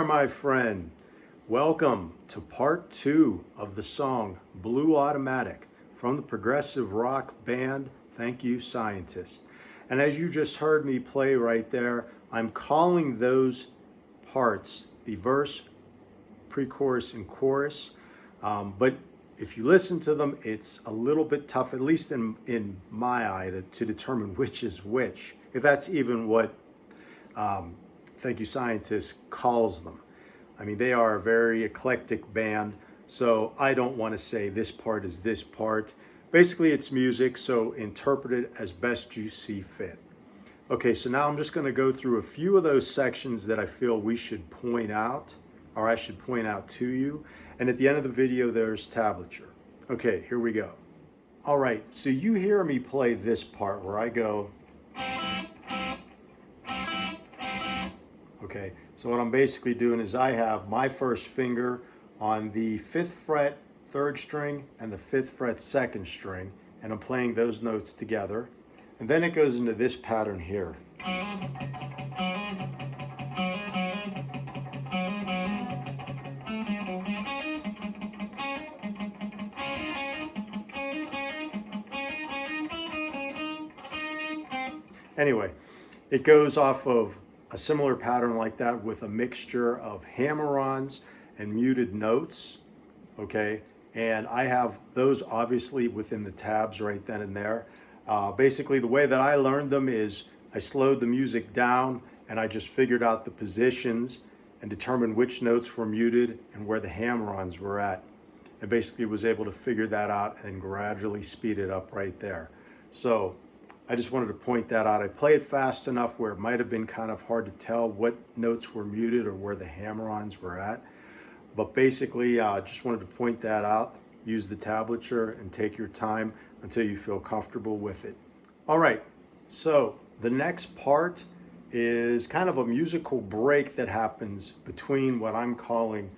my friend. Welcome to part 2 of the song Blue Automatic from the progressive rock band Thank You Scientist. And as you just heard me play right there, I'm calling those parts the verse, pre-chorus, and chorus. But if you listen to them, it's a little bit tough, at least in my eye, to determine which is which, if that's even what Thank You Scientist calls them. I mean, they are a very eclectic band, so I don't want to say this part is this part. Basically, it's music, so interpret it as best you see fit. Okay, so now I'm just going to go through a few of those sections that I feel we should point out, or I should point out to you. And at the end of the video, there's tablature. Okay, here we go. All right, so you hear me play this part where I go. Okay, so what I'm basically doing is I have my first finger on the 5th fret 3rd string and the 5th fret 2nd string, and I'm playing those notes together. And then it goes into this pattern here. Anyway, it goes off of a similar pattern like that with a mixture of hammer-ons and muted notes, okay? And I have those obviously within the tabs right then and there. Basically, the way that I learned them is I slowed the music down and I just figured out the positions and determined which notes were muted and where the hammer-ons were at. And basically was able to figure that out and gradually speed it up right there. So I just wanted to point that out. I played fast enough where it might have been kind of hard to tell what notes were muted or where the hammer-ons were at. But basically, just wanted to point that out. Use the tablature and take your time until you feel comfortable with it. All right, so the next part is kind of a musical break that happens between what I'm calling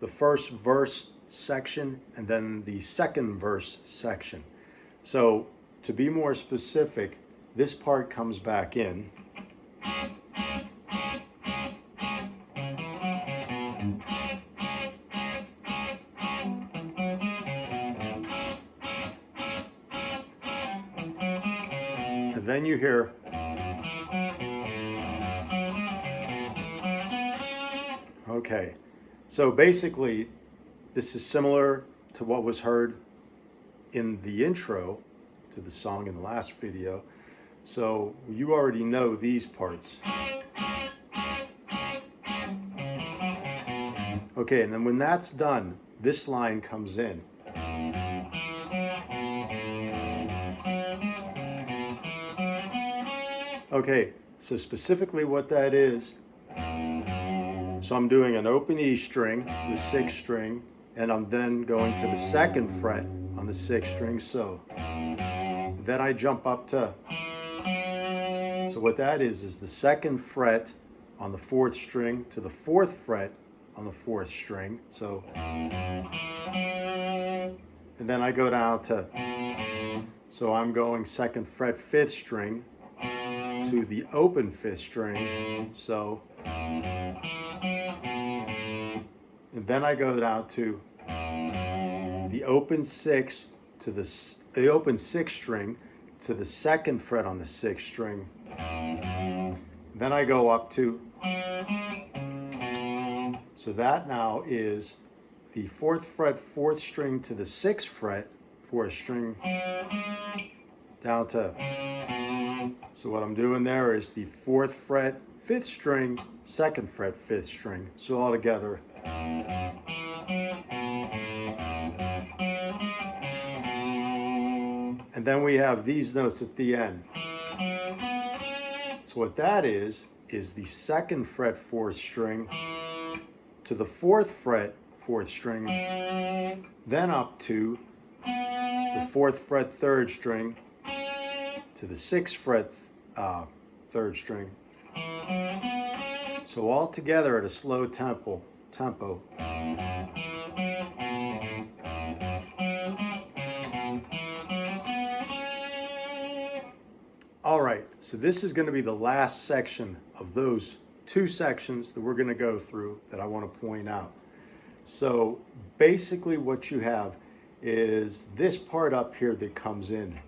the first verse section and then the second verse section. So to be more specific, this part comes back in. And then you hear. Okay, so basically, this is similar to what was heard in the intro to the song in the last video. So you already know these parts. Okay, and then when that's done, this line comes in. Okay, so specifically what that is, so I'm doing an open E string, the 6th string, and I'm then going to the 2nd fret on the 6th string, so. Then I jump up to, so what that is the 2nd fret on the 4th string to the 4th fret on the 4th string, so. And then I go down to, so I'm going 2nd fret 5th string to the open 5th string, so. And then I go down to the open 6th to the open 6th string to the 2nd fret on the 6th string. Then I go up to, so that now is the 4th fret 4th string to the 6th fret 4th string down to, so what I'm doing there is the 4th fret 5th string, 2nd fret 5th string, so all together. And then we have these notes at the end. So what that is the 2nd fret 4th string to the 4th fret 4th string, then up to the 4th fret 3rd string to the 6th fret 3rd string. So all together at a slow tempo. All right, so this is going to be the last section of those two sections that we're going to go through that I want to point out. So basically what you have is this part up here that comes in.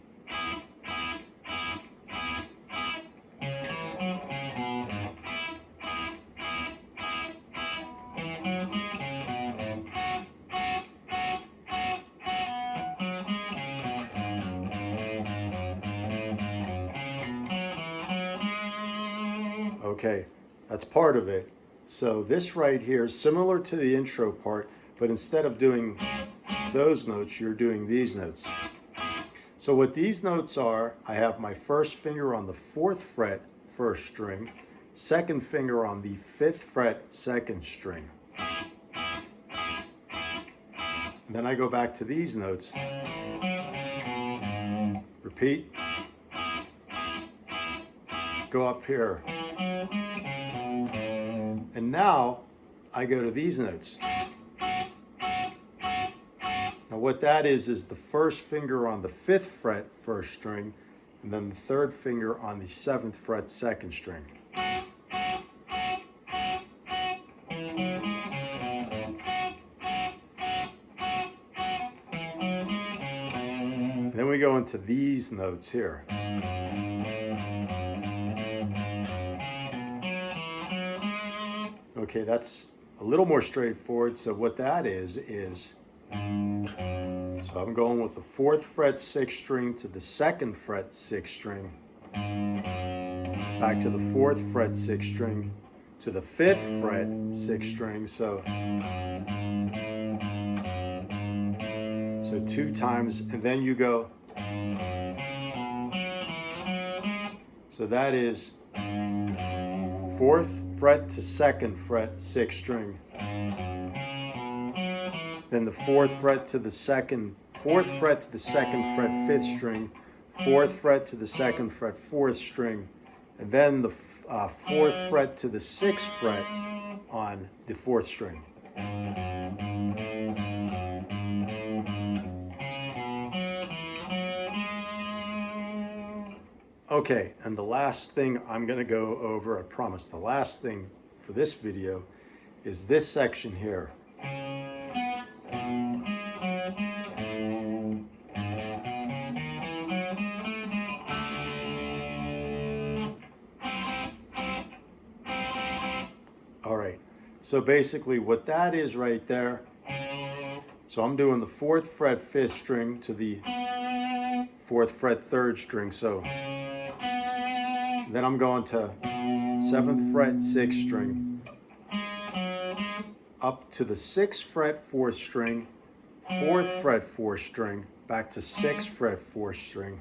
Okay, that's part of it. So this right here is similar to the intro part, but instead of doing those notes, you're doing these notes. So what these notes are, I have my first finger on the 4th fret, 1st string, second finger on the 5th fret, 2nd string. And then I go back to these notes. Repeat. Go up here. And now I go to these notes. Now what that is the first finger on the 5th fret, 1st string, and then the third finger on the 7th fret, 2nd string. And then we go into these notes here. Okay, that's a little more straightforward. So what that is, so I'm going with the 4th fret, 6th string to the 2nd fret, 6th string, back to the 4th fret, 6th string, to the 5th fret, 6th string. So 2 times, and then you go. So that is 4th fret to 2nd fret, 6th string. Then the 4th fret to the 2nd, 4th fret to the 2nd fret, 5th string, 4th fret to the 2nd fret, 4th string, and then the 4th fret to the 6th fret on the 4th string. Okay, and the last thing I'm going to go over, I promise, the last thing for this video is this section here. All right, so basically what that is right there, so I'm doing the 4th fret, 5th string to the 4th fret, 3rd string, so then I'm going to 7th fret, 6th string, up to the 6th fret, 4th string, 4th fret, 4th string, back to 6th fret, 4th string.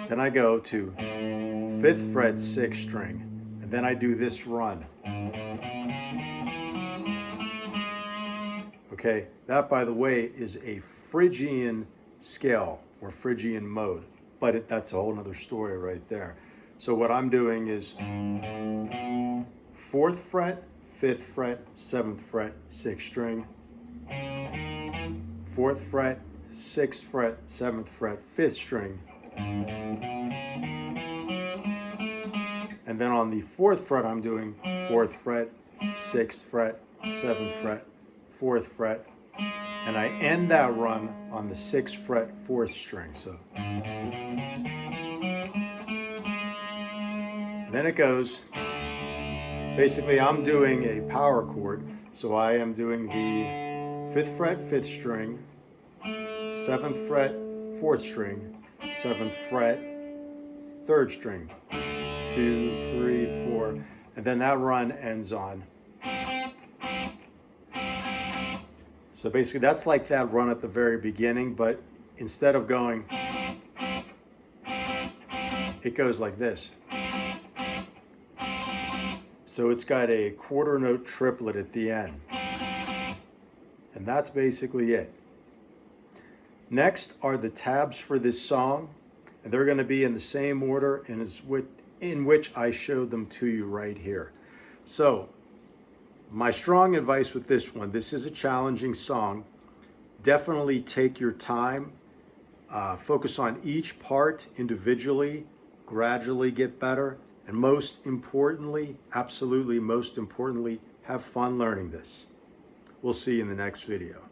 Then I go to 5th fret, 6th string, and then I do this run. Okay, that by the way is a Phrygian scale or Phrygian mode. But that's a whole nother story right there. So what I'm doing is 4th fret, 5th fret, 7th fret, 6th string, 4th fret, 6th fret, 7th fret, 5th string. And then on the 4th fret, I'm doing 4th fret, 6th fret, 7th fret, 4th fret, and I end that run on the 6th fret, 4th string. So then it goes, basically I'm doing a power chord, so I am doing the 5th fret, 5th string, 7th fret, 4th string, 7th fret, 3rd string, 2, 3, 4, and then that run ends on. So basically that's like that run at the very beginning, but instead of going, it goes like this. So it's got a quarter note triplet at the end. And that's basically it. Next are the tabs for this song, and they're going to be in the same order in which I showed them to you right here. So my strong advice with this one, this is a challenging song. Definitely take your time, focus on each part individually, gradually get better, And most importantly, absolutely most importantly, have fun learning this. We'll see you in the next video.